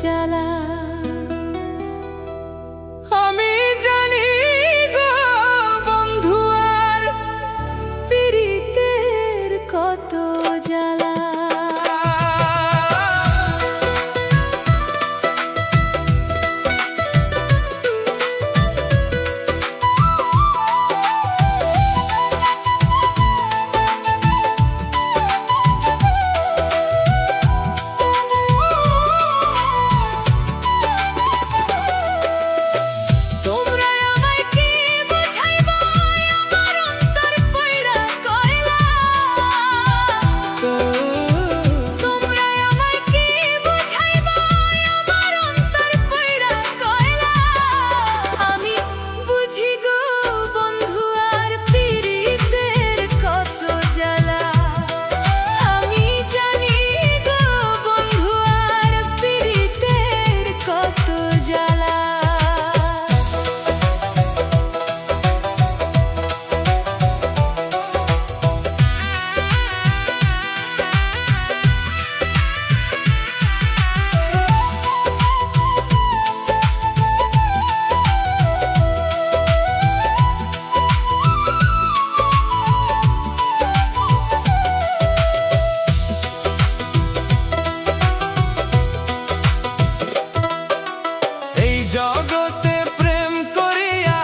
জ্বালা। আমি জানি গো বন্ধু আর পীড়িতের কত জ্বালা। জগতে প্রেম করিয়া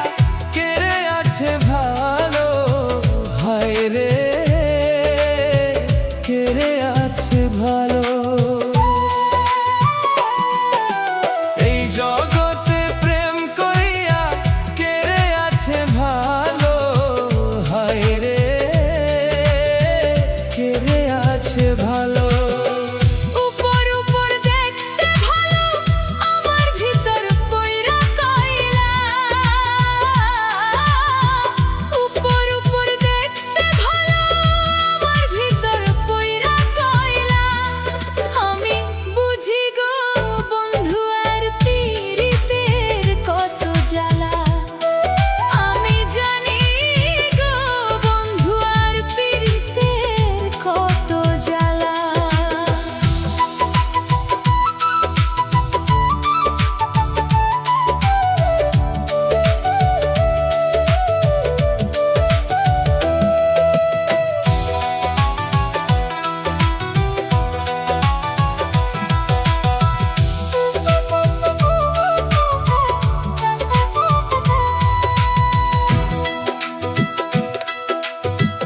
কেড়ে আছে ভালো, হায় রে কেড়ে আছে ভালো। এই জগতে প্রেম করিয়া কেড়ে আছে ভালো, হায় রে কেড়ে আছে ভালো।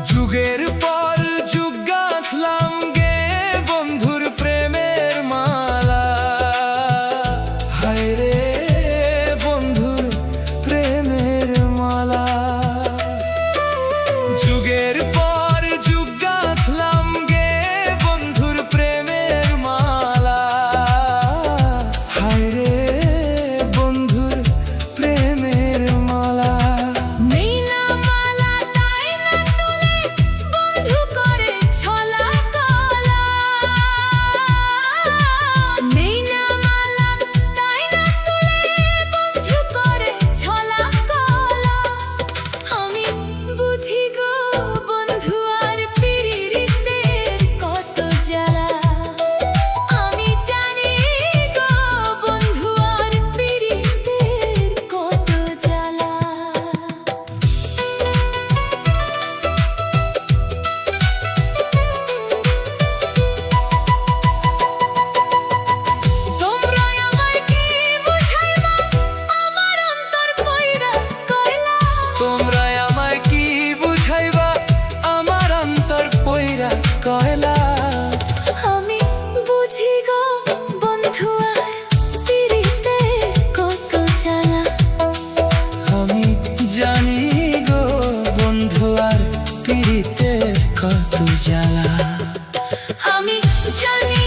যুগের পর যুগ গাঁথলাম গে বন্ধুর প্রেমের মালা, হায় রে বন্ধুর প্রেমের মালা। যুগের পর যুগ গাঁথলাম গে বন্ধুর প্রেমের মালা, হায় রে বন্ধুর প্রেমের মালা। তোমরা আমায় কি বুঝাইবা আমার অন্তর পইরা কয়লা। আমি বুঝি গো বন্ধু আর পীড়িতের কত জ্বালা। আমি জানি গো বন্ধু আর পীড়িতের কত জ্বালা। আমি জানি